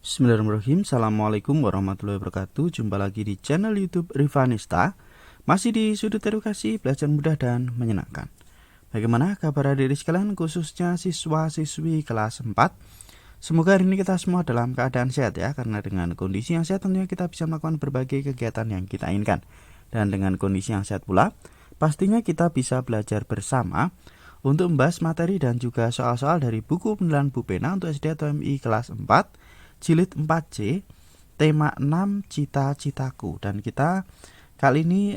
Bismillahirrahmanirrahim. Assalamualaikum warahmatullahi wabarakatuh. Jumpa lagi di channel YouTube Rivanista. Masih di sudut edukasi, belajar mudah dan menyenangkan. Bagaimana kabar adik-adik sekalian, khususnya siswa-siswi kelas 4? Semoga hari ini kita semua dalam keadaan sehat ya, karena dengan kondisi yang sehat tentunya kita bisa melakukan berbagai kegiatan yang kita inginkan. Dan dengan kondisi yang sehat pula, pastinya kita bisa belajar bersama untuk membahas materi dan juga soal-soal dari buku penilaian Bu Pena untuk SD atau MI kelas 4, Jilid 4C, tema 6 cita-citaku. Dan kita kali ini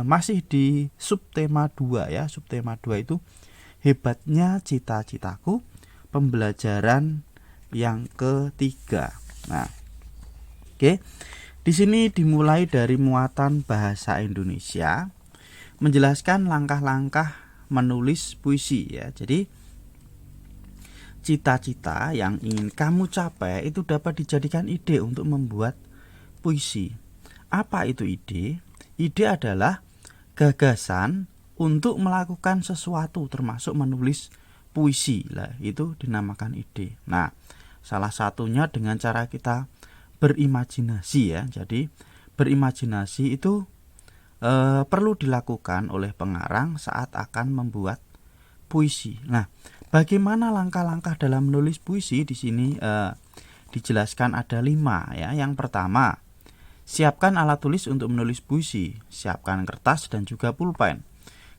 masih di subtema 2 ya. Subtema 2 itu hebatnya cita-citaku, pembelajaran yang ketiga. Nah, oke. Di sini dimulai dari muatan bahasa Indonesia, menjelaskan langkah-langkah menulis puisi ya. Jadi cita-cita yang ingin kamu capai itu dapat dijadikan ide untuk membuat puisi. Apa itu ide? Ide adalah gagasan untuk melakukan sesuatu, termasuk menulis puisi. Lah, itu dinamakan ide. Nah, salah satunya dengan cara kita berimajinasi ya. Jadi, berimajinasi itu perlu dilakukan oleh pengarang saat akan membuat puisi. Nah, bagaimana langkah-langkah dalam menulis puisi di sini dijelaskan ada 5 ya. Yang pertama, siapkan alat tulis untuk menulis puisi, siapkan kertas dan juga pulpen.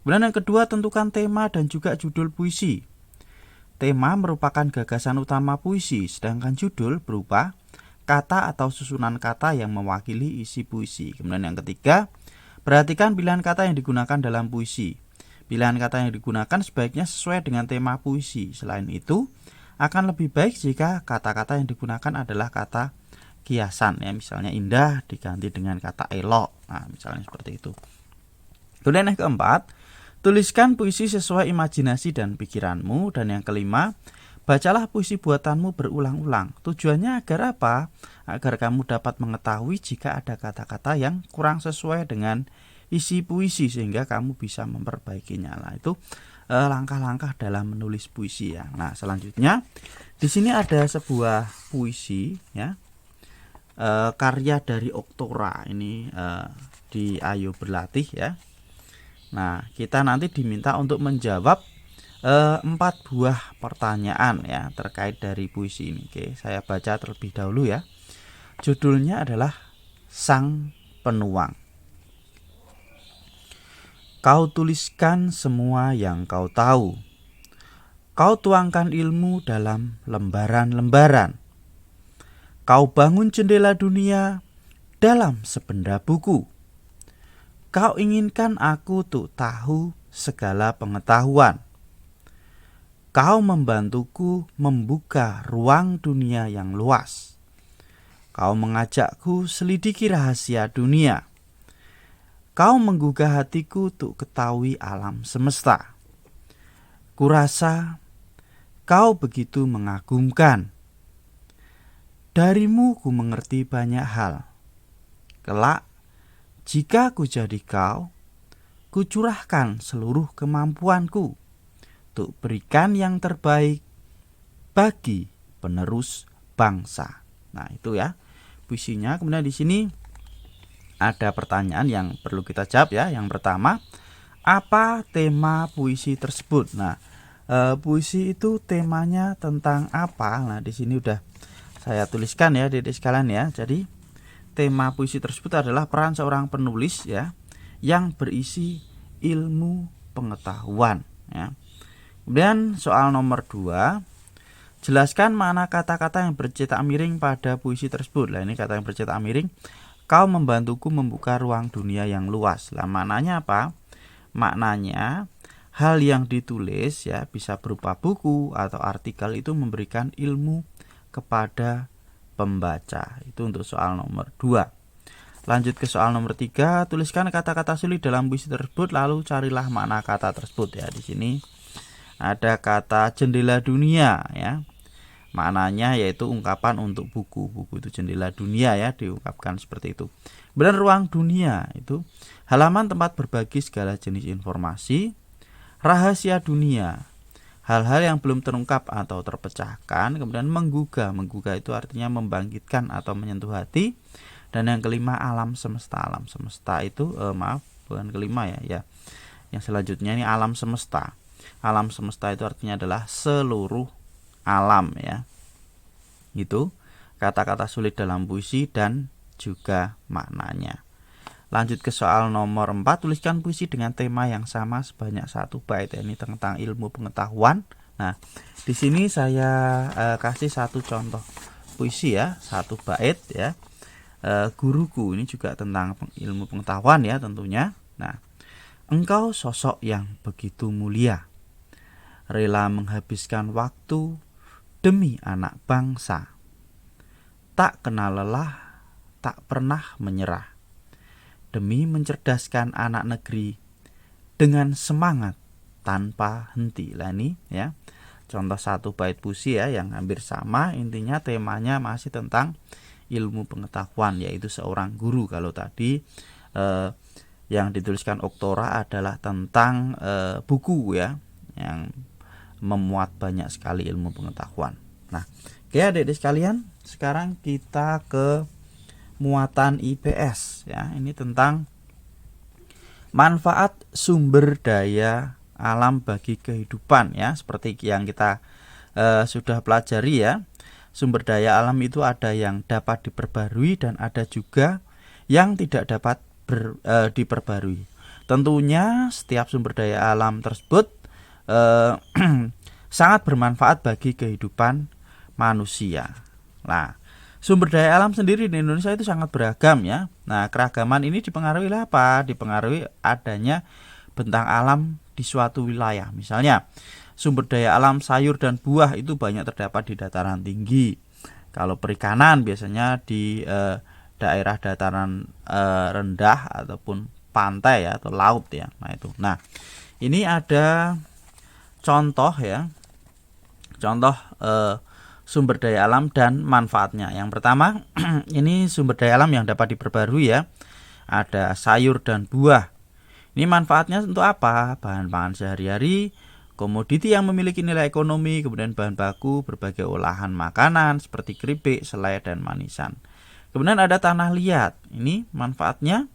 Kemudian yang kedua, tentukan tema dan juga judul puisi. Tema merupakan gagasan utama puisi, sedangkan judul berupa kata atau susunan kata yang mewakili isi puisi. Kemudian yang ketiga, perhatikan pilihan kata yang digunakan dalam puisi. Pilihan kata yang digunakan sebaiknya sesuai dengan tema puisi. Selain itu, akan lebih baik jika kata-kata yang digunakan adalah kata kiasan ya, misalnya indah diganti dengan kata elok. Nah, misalnya seperti itu. Kemudian yang keempat, tuliskan puisi sesuai imajinasi dan pikiranmu. Dan yang kelima, bacalah puisi buatanmu berulang-ulang. Tujuannya agar apa? Agar kamu dapat mengetahui jika ada kata-kata yang kurang sesuai dengan isi puisi sehingga kamu bisa memperbaikinya. Nah, itu langkah-langkah dalam menulis puisi ya. Nah, selanjutnya di sini ada sebuah puisi ya, karya dari Oktora ini di Ayo Berlatih ya. Nah, kita nanti diminta untuk menjawab 4 buah pertanyaan ya terkait dari puisi ini. Oke, saya baca terlebih dahulu ya. Judulnya adalah Sang Penuang. Kau tuliskan semua yang kau tahu. Kau tuangkan ilmu dalam lembaran-lembaran. Kau bangun jendela dunia dalam sebenda buku. Kau inginkan aku untuk tahu segala pengetahuan. Kau membantuku membuka ruang dunia yang luas. Kau mengajakku selidiki rahasia dunia. Kau menggugah hatiku untuk ketahui alam semesta. Kurasa kau begitu mengagumkan. Darimu ku mengerti banyak hal. Kelak, jika ku jadi kau, ku curahkan seluruh kemampuanku untuk berikan yang terbaik bagi penerus bangsa. Nah, itu ya puisinya. Kemudian di sini ada pertanyaan yang perlu kita jawab ya. Yang pertama, apa tema puisi tersebut? Nah, puisi itu temanya tentang apa? Nah, di sini udah saya tuliskan ya, adik-adik sekalian ya. Jadi, tema puisi tersebut adalah peran seorang penulis ya yang berisi ilmu pengetahuan ya. Kemudian soal nomor 2, jelaskan makna kata-kata yang bercetak miring pada puisi tersebut. Nah, ini kata yang bercetak miring. Kau membantuku membuka ruang dunia yang luas. Lah, maknanya apa? Maknanya hal yang ditulis ya bisa berupa buku atau artikel itu memberikan ilmu kepada pembaca. Itu untuk soal nomor 2. Lanjut ke soal nomor 3, tuliskan kata-kata sulit dalam puisi tersebut lalu carilah makna kata tersebut ya. Di sini ada kata jendela dunia ya. Maknanya yaitu ungkapan untuk buku. Buku itu jendela dunia ya, diungkapkan seperti itu. Kemudian ruang dunia itu halaman tempat berbagi segala jenis informasi. Rahasia dunia, hal-hal yang belum terungkap atau terpecahkan. Kemudian menggugah itu artinya membangkitkan atau menyentuh hati. Dan yang kelima alam semesta. Alam semesta itu maaf bukan kelima ya. Yang selanjutnya ini alam semesta. Alam semesta itu artinya adalah seluruh alam ya. Itu kata-kata sulit dalam puisi dan juga maknanya. Lanjut ke soal nomor 4, tuliskan puisi dengan tema yang sama sebanyak 1 bait. Ini tentang ilmu pengetahuan. Nah, di sini saya kasih 1 contoh puisi ya, 1 bait ya. Guruku, ini juga tentang ilmu pengetahuan ya tentunya. Nah, engkau sosok yang begitu mulia, rela menghabiskan waktu demi anak bangsa. Tak kenal lelah, tak pernah menyerah, demi mencerdaskan anak negeri dengan semangat tanpa henti. Lah ini ya, contoh 1 bait puisi ya yang hampir sama, intinya temanya masih tentang ilmu pengetahuan, yaitu seorang guru. Kalau tadi yang dituliskan Oktora adalah tentang buku ya yang memuat banyak sekali ilmu pengetahuan. Nah, oke adik-adik sekalian, sekarang kita ke muatan IPS ya. Ini tentang manfaat sumber daya alam bagi kehidupan ya, seperti yang kita sudah pelajari ya. Sumber daya alam itu ada yang dapat diperbarui dan ada juga yang tidak dapat diperbarui. Tentunya setiap sumber daya alam tersebut sangat bermanfaat bagi kehidupan manusia. Nah, sumber daya alam sendiri di Indonesia itu sangat beragam ya. Nah, keragaman ini dipengaruhi oleh apa? Dipengaruhi adanya bentang alam di suatu wilayah. Misalnya, sumber daya alam sayur dan buah itu banyak terdapat di dataran tinggi. Kalau perikanan biasanya di daerah dataran rendah ataupun pantai ya, atau laut ya. Nah, itu. Nah, ini ada contoh ya. Contoh sumber daya alam dan manfaatnya. Yang pertama, ini sumber daya alam yang dapat diperbarui ya. Ada sayur dan buah. Ini manfaatnya untuk apa? Bahan pangan sehari-hari, komoditi yang memiliki nilai ekonomi, kemudian bahan baku, berbagai olahan makanan seperti keripik, selai, dan manisan. Kemudian ada tanah liat. Ini manfaatnya,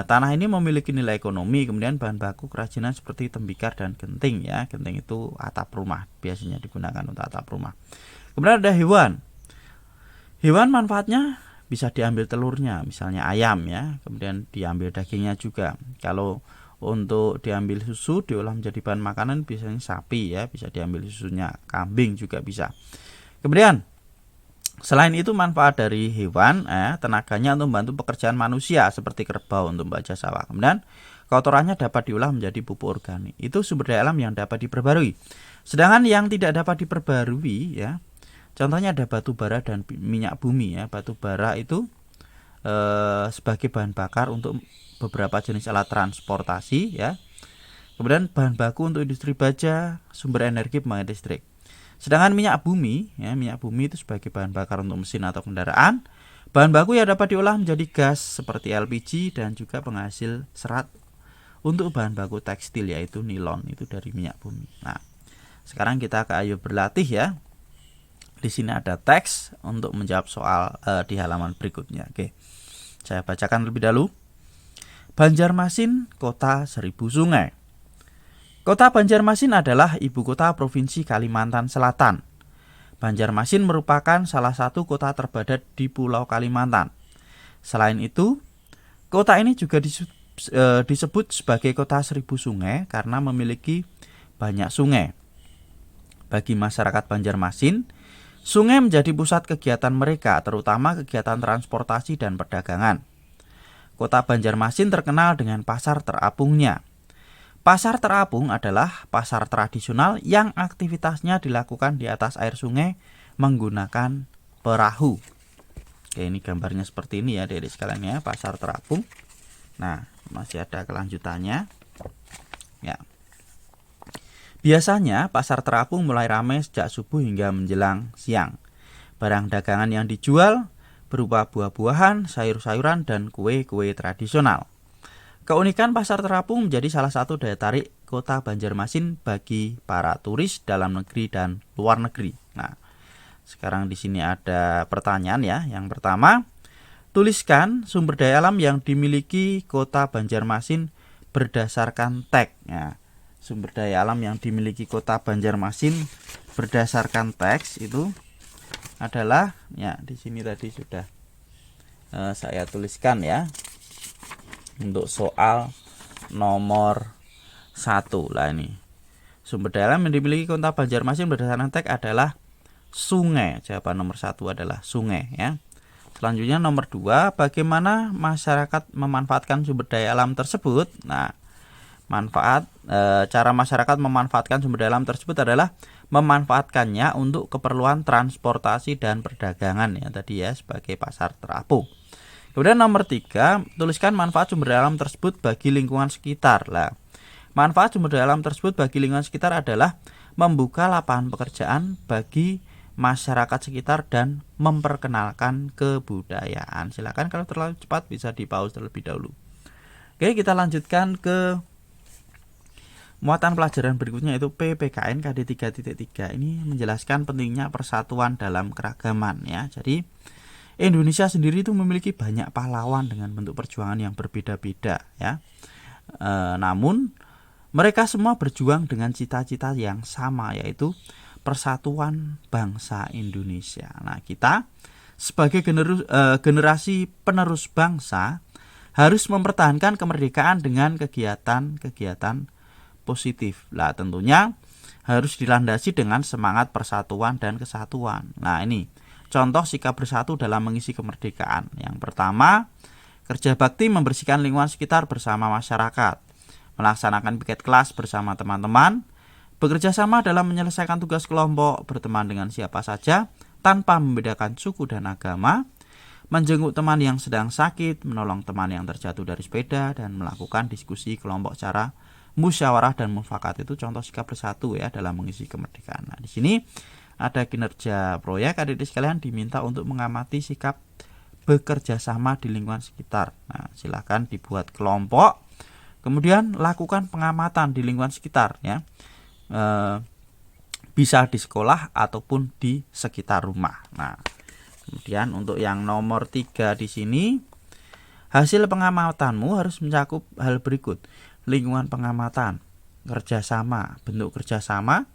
tanah ini memiliki nilai ekonomi, kemudian bahan baku kerajinan seperti tembikar dan genting ya. Genting itu atap rumah, biasanya digunakan untuk atap rumah. Kemudian ada hewan. Hewan manfaatnya bisa diambil telurnya, misalnya ayam ya, kemudian diambil dagingnya juga. Kalau untuk diambil susu diolah menjadi bahan makanan biasanya sapi ya, bisa diambil susunya. Kambing juga bisa. Kemudian selain itu manfaat dari hewan, tenaganya untuk membantu pekerjaan manusia seperti kerbau untuk membaca sawah. Kemudian kotorannya dapat diolah menjadi pupuk organik. Itu sumber daya alam yang dapat diperbarui. Sedangkan yang tidak dapat diperbarui ya, contohnya ada batu bara dan minyak bumi ya. Batu bara itu sebagai bahan bakar untuk beberapa jenis alat transportasi ya. Kemudian bahan baku untuk industri baja, sumber energi pembangkit listrik. Sedangkan minyak bumi ya, minyak bumi itu sebagai bahan bakar untuk mesin atau kendaraan. Bahan baku yang dapat diolah menjadi gas seperti LPG dan juga penghasil serat untuk bahan baku tekstil yaitu nilon, itu dari minyak bumi. Nah, sekarang kita ayo berlatih ya. Di sini ada teks untuk menjawab soal di halaman berikutnya. Oke. Saya bacakan terlebih dahulu. Banjarmasin, kota 1000 sungai. Kota Banjarmasin adalah ibu kota Provinsi Kalimantan Selatan. Banjarmasin merupakan salah satu kota terpadat di Pulau Kalimantan. Selain itu, kota ini juga disebut sebagai kota 1000 sungai karena memiliki banyak sungai. Bagi masyarakat Banjarmasin, sungai menjadi pusat kegiatan mereka, terutama kegiatan transportasi dan perdagangan. Kota Banjarmasin terkenal dengan pasar terapungnya. Pasar terapung adalah pasar tradisional yang aktivitasnya dilakukan di atas air sungai menggunakan perahu. Oke, ini gambarnya seperti ini ya adik-adik sekalian ya, pasar terapung. Nah, masih ada kelanjutannya. Ya. Biasanya pasar terapung mulai ramai sejak subuh hingga menjelang siang. Barang dagangan yang dijual berupa buah-buahan, sayur-sayuran, dan kue-kue tradisional. Keunikan Pasar Terapung menjadi salah satu daya tarik Kota Banjarmasin bagi para turis dalam negeri dan luar negeri. Nah, sekarang di sini ada pertanyaan ya. Yang pertama, tuliskan sumber daya alam yang dimiliki Kota Banjarmasin berdasarkan tag. Nah, sumber daya alam yang dimiliki Kota Banjarmasin berdasarkan teks itu adalah ya di sini tadi sudah saya tuliskan ya. Untuk soal nomor 1 lah ini. Sumber daya alam yang dimiliki Kota Banjarmasin berdasarkan tag adalah sungai. Jawaban nomor 1 adalah sungai ya. Selanjutnya nomor 2, bagaimana masyarakat memanfaatkan sumber daya alam tersebut? Nah, cara masyarakat memanfaatkan sumber daya alam tersebut adalah memanfaatkannya untuk keperluan transportasi dan perdagangan ya tadi ya sebagai pasar terapung. Kemudian nomor 3, tuliskan manfaat sumber daya alam tersebut bagi lingkungan sekitar. Lah, manfaat sumber daya alam tersebut bagi lingkungan sekitar adalah membuka lapangan pekerjaan bagi masyarakat sekitar dan memperkenalkan kebudayaan. Silakan kalau terlalu cepat bisa di-pause terlebih dahulu. Oke, kita lanjutkan ke muatan pelajaran berikutnya yaitu PPKN KD 3.3. Ini menjelaskan pentingnya persatuan dalam keragaman ya. Jadi Indonesia sendiri itu memiliki banyak pahlawan dengan bentuk perjuangan yang berbeda-beda ya. Namun mereka semua berjuang dengan cita-cita yang sama yaitu persatuan bangsa Indonesia. Nah, kita sebagai generasi penerus bangsa harus mempertahankan kemerdekaan dengan kegiatan-kegiatan positif. Lah, tentunya harus dilandasi dengan semangat persatuan dan kesatuan. Nah, ini contoh sikap bersatu dalam mengisi kemerdekaan. Yang pertama, kerja bakti membersihkan lingkungan sekitar bersama masyarakat, melaksanakan piket kelas bersama teman-teman, bekerja sama dalam menyelesaikan tugas kelompok, berteman dengan siapa saja tanpa membedakan suku dan agama, menjenguk teman yang sedang sakit, menolong teman yang terjatuh dari sepeda, dan melakukan diskusi kelompok secara musyawarah dan mufakat. Itu contoh sikap bersatu ya dalam mengisi kemerdekaan. Nah, di sini ada kinerja proyek, adik-adik sekalian diminta untuk mengamati sikap bekerja sama di lingkungan sekitar. Nah, silakan dibuat kelompok, kemudian lakukan pengamatan di lingkungan sekitar ya. Bisa di sekolah ataupun di sekitar rumah. Nah, kemudian untuk yang nomor 3 di sini, hasil pengamatanmu harus mencakup hal berikut: lingkungan pengamatan, kerjasama, bentuk kerjasama,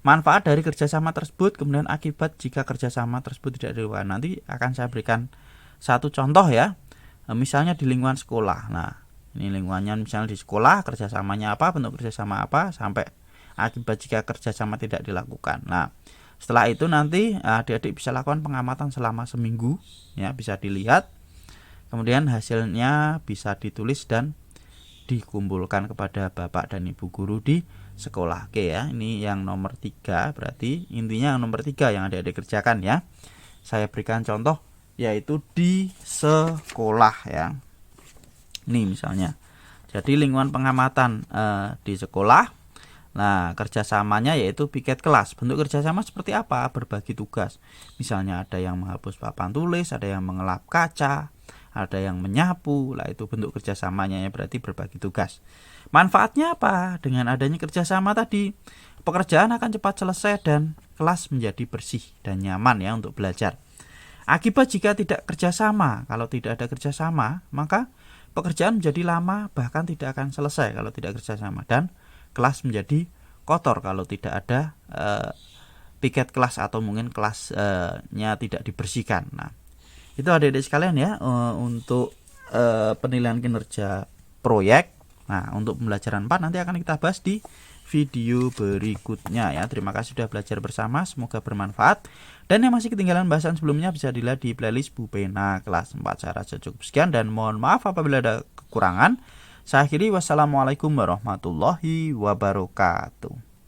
manfaat dari kerjasama tersebut, kemudian akibat jika kerjasama tersebut tidak dilakukan. Nanti akan saya berikan satu contoh ya. Misalnya di lingkungan sekolah. Nah, ini lingkungannya misalnya di sekolah, kerjasamanya apa, bentuk kerjasama apa, sampai akibat jika kerjasama tidak dilakukan. Nah, setelah itu nanti adik-adik bisa lakukan pengamatan selama seminggu ya, bisa dilihat. Kemudian hasilnya bisa ditulis dan dikumpulkan kepada Bapak dan Ibu guru di sekolah. Oke ya, ini yang nomor 3, berarti intinya yang nomor 3 yang adik-adik kerjakan ya. Saya berikan contoh yaitu di sekolah ya. Ini misalnya, jadi lingkungan pengamatan di sekolah. Nah, kerjasamanya yaitu piket kelas. Bentuk kerjasama seperti apa? Berbagi tugas. Misalnya ada yang menghapus papan tulis, ada yang mengelap kaca, ada yang menyapu. Lah, itu bentuk kerjasamanya ya, berarti berbagi tugas. Manfaatnya apa? Dengan adanya kerjasama tadi, pekerjaan akan cepat selesai dan kelas menjadi bersih dan nyaman ya untuk belajar. Akibat jika tidak kerjasama, kalau tidak ada kerjasama, maka pekerjaan menjadi lama, bahkan tidak akan selesai kalau tidak kerjasama, dan kelas menjadi kotor kalau tidak ada piket kelas atau mungkin kelasnya tidak dibersihkan. Nah, itu adik-adik sekalian ya untuk penilaian kinerja proyek. Nah, untuk pembelajaran 4 nanti akan kita bahas di video berikutnya ya. Terima kasih sudah belajar bersama, semoga bermanfaat. Dan yang masih ketinggalan bahasan sebelumnya bisa dilihat di playlist Bu Pena kelas 4. Saya rasa cukup sekian dan mohon maaf apabila ada kekurangan. Saya akhiri, wassalamualaikum warahmatullahi wabarakatuh.